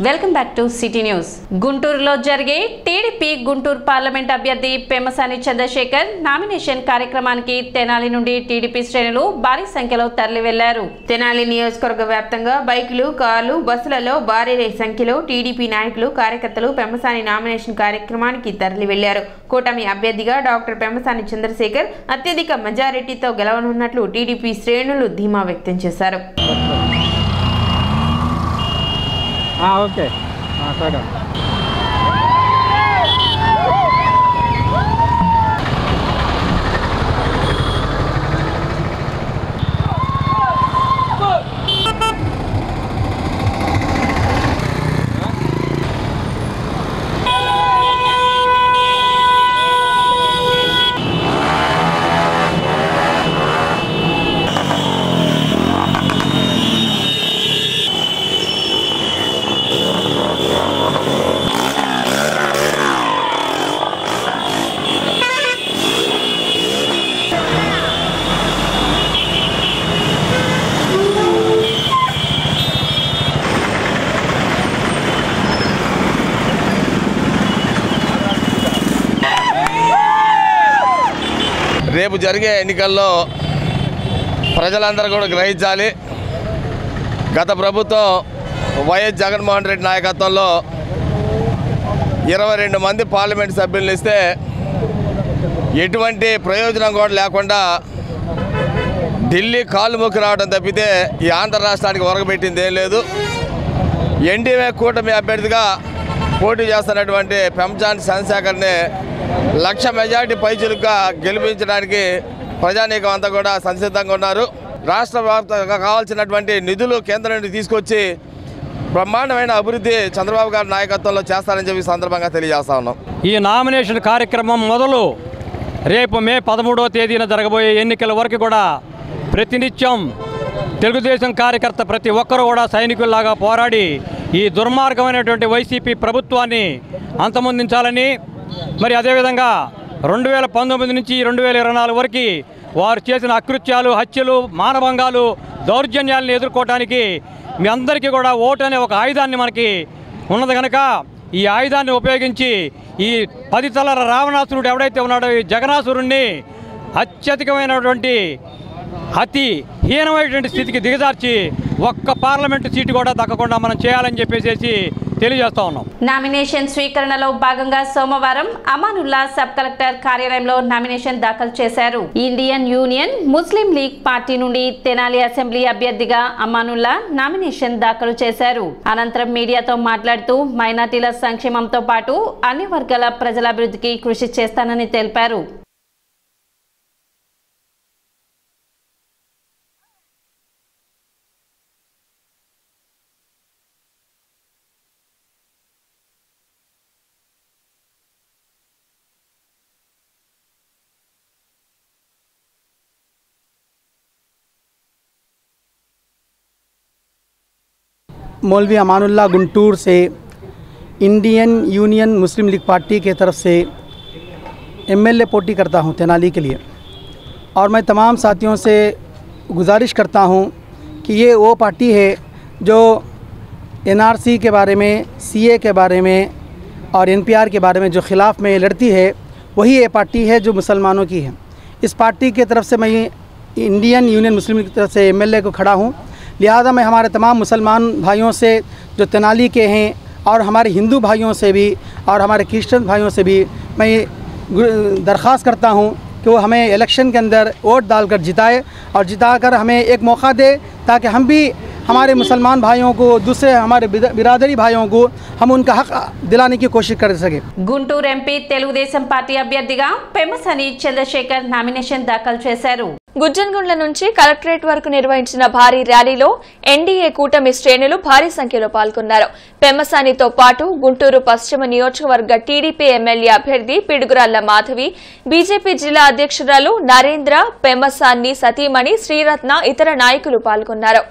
Welcome back to city news. గుంటూరులో జరిగే TDP Guntur parliament అభ్యర్థి పెమ్మసాని చంద్రశేఖర్ నామినేషన్ కార్యక్రమానికి తెనాలి నుండి టీడీపీ శ్రేణులు భారీ సంఖ్యలో తరలి వెళ్లారు. తెనాలి నియోజకవర్గ వ్యాప్తంగా బైకులు, కార్లు, బస్సులలో భారీ సంఖ్యలో టీడీపీ నాయకులు, కార్యకర్తలు పెమ్మసాని నామినేషన్ కార్యక్రమానికి తరలి వెళ్లారు. కూటమి అభ్యర్థిగా డాక్టర్ పెమ్మసాని చంద్రశేఖర్ అత్యధిక మెజారిటీతో గెలవనున్నట్లు టీడీపీ శ్రేణులు ధీమా వ్యక్తం చేశారు. ఓకే సరే. రేపు జరిగే ఎన్నికల్లో ప్రజలందరూ కూడా గ్రహించాలి. గత ప్రభుత్వం వైఎస్ జగన్మోహన్ రెడ్డి నాయకత్వంలో 22 మంది పార్లమెంట్ సభ్యులను ఇస్తే ఎటువంటి ప్రయోజనం కూడా లేకుండా ఢిల్లీ కాలు మొక్కి రావడం తప్పితే ఈ ఆంధ్ర రాష్ట్రానికి ఒరగబెట్టింది ఏం లేదు. ఎన్డీఏ కూటమి అభ్యర్థిగా పోటీ చేస్తున్నటువంటి పెమ్మసాని చంద్రశేఖర్ని 1,00,000 మెజార్టీ పైచులుగా గెలిపించడానికి ప్రజానీకం అంతా కూడా సంసిద్ధంగా ఉన్నారు. రాష్ట్ర వ్యాప్తంగా కావాల్సినటువంటి నిధులు కేంద్రం నుండి తీసుకొచ్చి బ్రహ్మాండమైన అభివృద్ధి చంద్రబాబు గారి నాయకత్వంలో చేస్తారని చెప్పి సందర్భంగా తెలియజేస్తా ఉన్నాం. ఈ నామినేషన్ కార్యక్రమం మొదలు రేపు మే 13వ తేదీన జరగబోయే ఎన్నికల వరకు కూడా ప్రతినిత్యం తెలుగుదేశం కార్యకర్త ప్రతి ఒక్కరూ కూడా సైనికుల్లాగా పోరాడి ఈ దుర్మార్గమైనటువంటి వైసీపీ ప్రభుత్వాన్ని అంతమొందించాలని, మరి అదేవిధంగా 2019 నుంచి 2024 వరకు వారు చేసిన అకృత్యాలు, హత్యలు, మానభంగాలు, దౌర్జన్యాలను ఎదుర్కోవడానికి మీ అందరికీ కూడా ఓటు అనే ఒక ఆయుధాన్ని మనకి ఉన్నది కనుక ఈ ఆయుధాన్ని ఉపయోగించి ఈ 10 తలల రావణాసురుడు ఎవడైతే ఉన్నాడో ఈ జగనాసురుణ్ణి అత్యధికమైనటువంటి అతి హీనమైనటువంటి స్థితికి దిగజార్చి ఒక్క పార్లమెంటు సీటు కూడా దక్కకుండా మనం చేయాలని చెప్పేసి తెలియజేస్తా ఉన్నాం. నామినేషన్ స్వీకరణలో భాగంగా సోమవారం అమానుల్లా సబ్ కలెక్టర్ కార్యాలయంలో నామినేషన్ దాఖలు చేశారు. ఇండియన్ యూనియన్ ముస్లిం లీగ్ పార్టీ నుండి తెనాలి అసెంబ్లీ అభ్యర్థిగా అమానుల్లా నామినేషన్ దాఖలు చేశారు. అనంతరం మీడియాతో మాట్లాడుతూ మైనార్టీల సంక్షేమంతో పాటు అన్ని వర్గాల ప్రజల అభివృద్ధికి కృషి చేస్తానని తెలిపారు. मौलवी अमानुल्लाह गुंटूर से इंडियन यूनियन मुस्लिम लीग पार्टी के तरफ से एमएलए पोटी करता हूं तेनाली के लिए, और मैं तमाम साथियों से गुजारिश करता हूं कि ये वो पार्टी है जो एनआरसी के बारे में, सीए के बारे में और एनपीआर के बारे में जो ख़िलाफ़ में लड़ती है, वही ये पार्टी है जो मुसलमानों की है। इस पार्टी की तरफ से मैं इंडियन यूनियन मुस्लिम लीग की तरफ से एमएलए को खड़ा हूँ। लिहाजा मैं हमारे तमाम मुसलमान भाइयों से जो तेनाली के हैं और हमारे हिंदू भाइयों से भी और हमारे क्रिश्चियन भाइयों से भी मैं दरख्वास्त करता हूं कि वो हमें इलेक्शन के अंदर वोट डालकर जिताए और जिताकर हमें एक मौका दे ताकि हम भी हमारे मुसलमान भाइयों को, दूसरे हमारे बिरादरी भाइयों को हम उनका हक दिलाने की कोशिश कर सके. గుంటూరు ఎంపీ తెలుగుదేశం పార్టీ అభ్యర్థిగా పెమ్మసాని చంద్రశేఖర్ నామినేషన్ దాఖలు చేశారు. గుజ్జన్గుండ్ల నుంచి కలెక్టరేట్ వరకు నిర్వహించిన భారీ ర్యాలీలో ఎన్డీఏ కూటమి శ్రేణులు భారీ సంఖ్యలో పాల్గొన్నారు. పెమ్మసానితో పాటు గుంటూరు పశ్చిమ నియోజకవర్గ టీడీపీ ఎమ్మెల్యే అభ్యర్థి పిడుగురాళ్ల మాధవి, బీజేపీ జిల్లా అధ్యక్షురాలు నరేంద్ర, పెమ్మసాని సతీమణి శ్రీరత్న ఇతర నాయకులు పాల్గొన్నారు.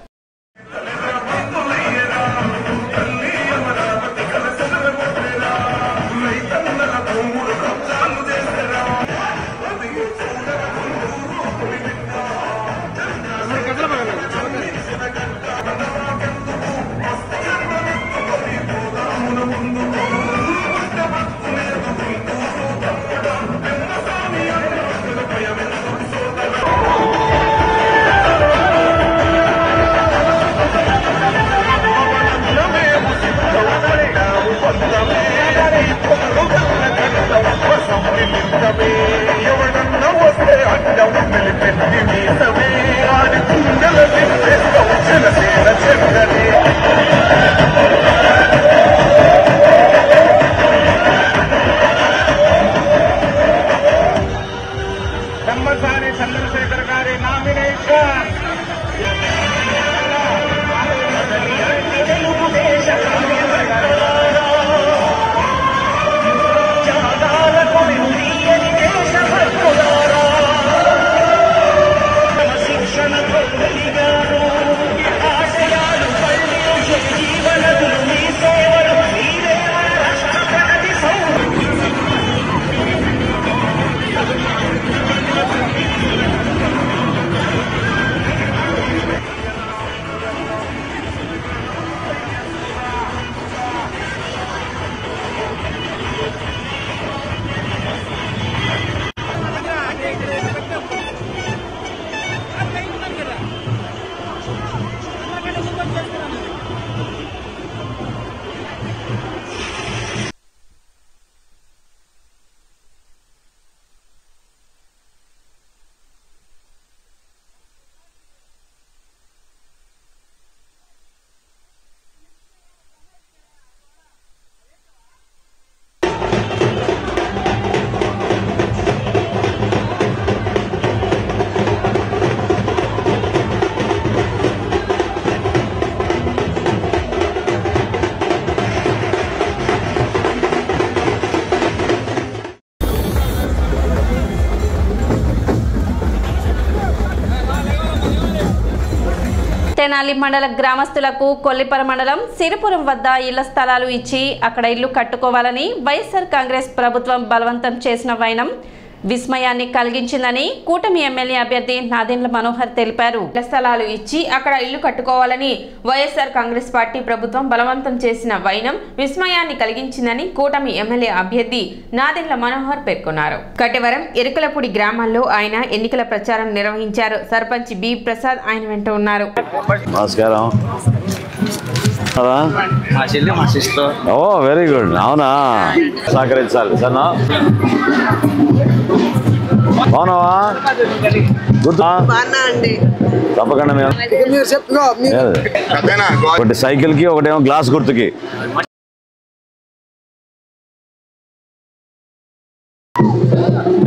తెనాలి మండల గ్రామస్తులకు కొల్లిపర మండలం సిరిపురం వద్ద ఇళ్ల స్థలాలు ఇచ్చి అక్కడ ఇల్లు కట్టుకోవాలని వైఎస్ఆర్ కాంగ్రెస్ ప్రభుత్వం బలవంతం చేసిన వైనం విస్మయాన్ని కలిగించిందని కూటమి ఎమ్మెల్యే అభ్యర్థి నాదెండ్ల మనోహర్ తెలిపారు. ఇళ్ల స్థలాలు ఇచ్చి అక్కడ ఇల్లు కట్టుకోవాలని వైఎస్ఆర్ కాంగ్రెస్ పార్టీ ప్రభుత్వం బలవంతం చేసిన వైనం విస్మయాన్ని కలిగించిందని కూటమి ఎమ్మెల్యే అభ్యర్థి నాదెండ్ల మనోహర్ పేర్కొన్నారు. కట్టెవరం ఎరుకలపూడి గ్రామాల్లో ఆయన ఎన్నికల ప్రచారం నిర్వహించారు. సర్పంచ్ బి ప్రసాద్ ఆయన వెంట ఉన్నారు. నమస్కారం. ఓ వెరీ గుడ్. అవునా, సహకరించాలి సన్నా. బాగున్నావా? తప్పకుండా ఒకటి సైకిల్కి ఒకటేమో గ్లాస్ గుర్తుకి.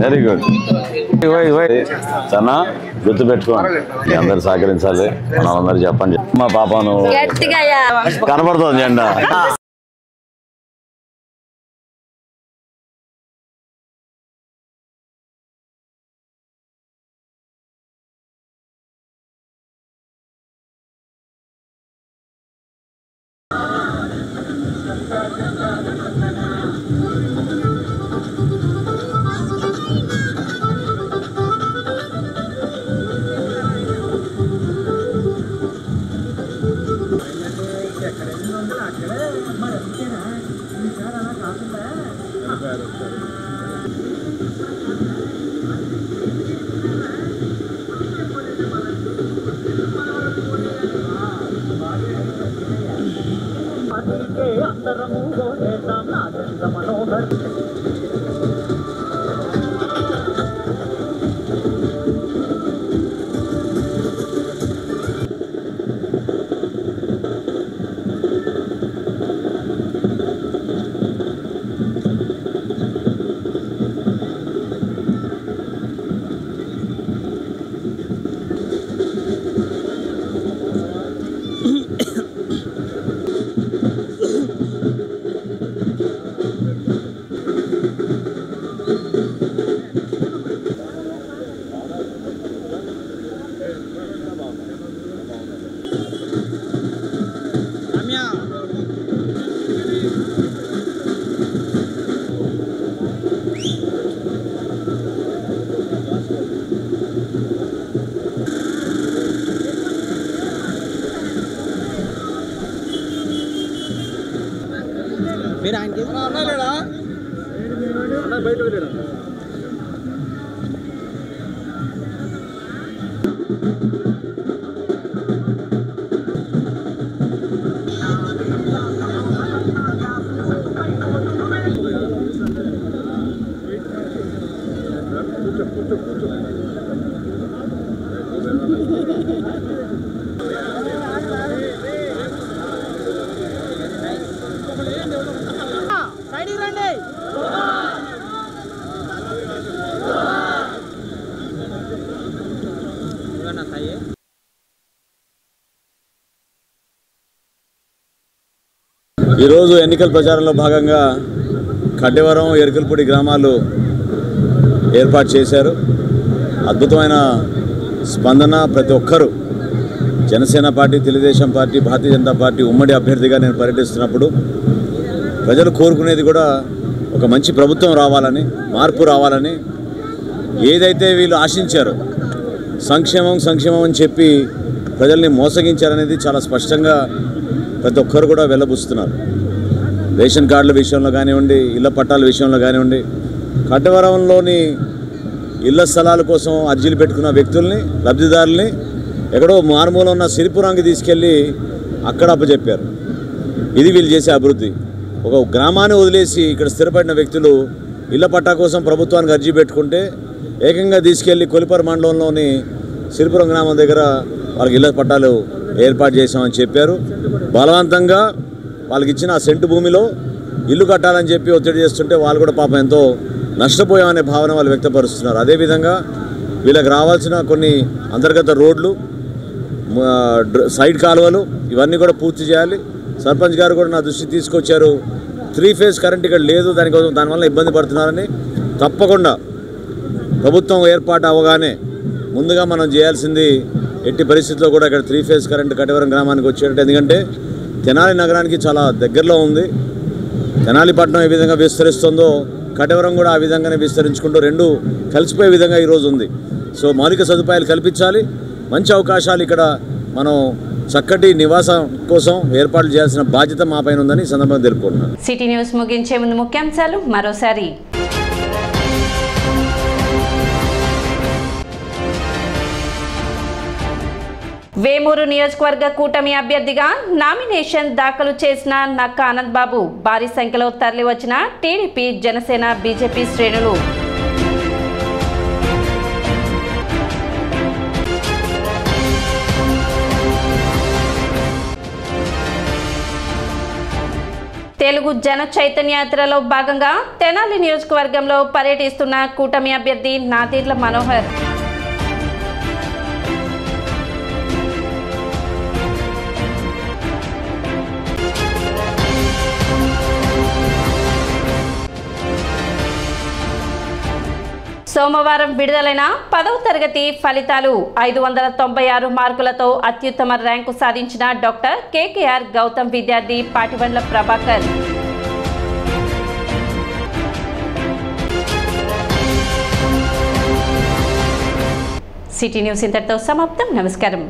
Very good. సన్నా గుర్తు పెట్టుకోండి, అందరు సహకరించాలి. మనందరూ చెప్పండి. మా పాపను కనబడుతుంది జెండా. ఈరోజు ఎన్నికల ప్రచారంలో భాగంగా కట్టెవరం ఎరుకలపూడి గ్రామాలు ఏర్పాటు చేశారు. అద్భుతమైన స్పందన. ప్రతి ఒక్కరూ Janasena party, Telugu Desam party, Bharatiya Janata party ఉమ్మడి అభ్యర్థిగా నేను పర్యటిస్తున్నప్పుడు ప్రజలు కోరుకునేది కూడా ఒక మంచి ప్రభుత్వం రావాలని, మార్పు రావాలని. ఏదైతే వీళ్ళు ఆశించారో సంక్షేమం సంక్షేమం అని చెప్పి ప్రజల్ని మోసగించారనేది చాలా స్పష్టంగా ప్రతి ఒక్కరు కూడా వెళ్ళబుస్తున్నారు. రేషన్ కార్డుల విషయంలో కానివ్వండి, ఇళ్ల పట్టాల విషయంలో కానివ్వండి, కట్టవరంలోని ఇళ్ల స్థలాల కోసం అర్జీలు పెట్టుకున్న వ్యక్తుల్ని, లబ్ధిదారుల్ని ఎక్కడో మారుమూల ఉన్న సిరిపురానికి తీసుకెళ్ళి అక్కడ అప్పచెప్పారు. ఇది వీళ్ళు చేసే అభివృద్ధి. ఒక గ్రామాన్ని వదిలేసి ఇక్కడ స్థిరపడిన వ్యక్తులు ఇళ్ల పట్టా కోసం ప్రభుత్వానికి అర్జీ పెట్టుకుంటే ఏకంగా తీసుకెళ్ళి కొల్లిపర మండలంలోని సిరిపురం గ్రామం దగ్గర వాళ్ళకి ఇళ్ల పట్టాలు ఏర్పాటు చేశామని చెప్పారు. బలవంతంగా వాళ్ళకి ఇచ్చిన ఆ సెంటు భూమిలో ఇల్లు కట్టాలని చెప్పి ఒత్తిడి చేస్తుంటే వాళ్ళు కూడా పాపం ఎంతో నష్టపోయామనే భావన వాళ్ళు వ్యక్తపరుస్తున్నారు. అదేవిధంగా వీళ్ళకి రావాల్సిన కొన్ని అంతర్గత రోడ్లు, సైడ్ కాలువలు ఇవన్నీ కూడా పూర్తి చేయాలి. సర్పంచ్ గారు కూడా నా దృష్టికి తీసుకొచ్చారు. 3 ఫేజ్ కరెంట్ ఇక్కడ లేదు, దానివల్ల ఇబ్బంది పడుతున్నారని. తప్పకుండా ప్రభుత్వం ఏర్పాటు అవ్వగానే ముందుగా మనం చేయాల్సింది ఎట్టి పరిస్థితుల్లో కూడా ఇక్కడ 3 ఫేజ్ కరెంట్ కట్టవరం గ్రామానికి వచ్చేటట్టు, ఎందుకంటే తెనాలి నగరానికి చాలా దగ్గరలో ఉంది. తెనాలి పట్టణం ఏ విధంగా విస్తరిస్తుందో కట్టవరం కూడా ఆ విధంగానే విస్తరించుకుంటూ రెండు కలిసిపోయే విధంగా ఈరోజు ఉంది. సో మౌలిక సదుపాయాలు కల్పించాలి, మంచి అవకాశాలు ఇక్కడ మనం చక్కటి నివాసం కోసం ఏర్పాట్లు చేయాల్సిన బాధ్యత మా పైన ఉందని ఈ సందర్భంగా తెలుపుకుంటున్నాను. సిటీ న్యూస్ ముగించే ముందు ముఖ్యాంశాలు మరోసారి. వేమూరు నియోజకవర్గ కూటమి అభ్యర్థిగా నామినేషన్ దాఖలు చేసిన నక్క ఆనంద్ బాబు భారీ సంఖ్యలో తరలివచ్చిన టీడీపీ, జనసేన, బీజేపీ శ్రేణులు. తెలుగు జన చైతన్య యాత్రలో భాగంగా తెనాలి నియోజకవర్గంలో పర్యటిస్తున్న కూటమి అభ్యర్థి నాదెండ్ల మనోహర్. సోమవారం విడుదలైన 10వ తరగతి ఫలితాలు 596 మార్కులతో అత్యుత్తమ ర్యాంకు సాధించిన డాక్టర్ కేకేఆర్ గౌతమ్ విద్యార్థి పాటిబండ్ల ప్రభాకర్. సిటీ న్యూస్ ఇంతటితో సమాప్తం. నమస్కారం.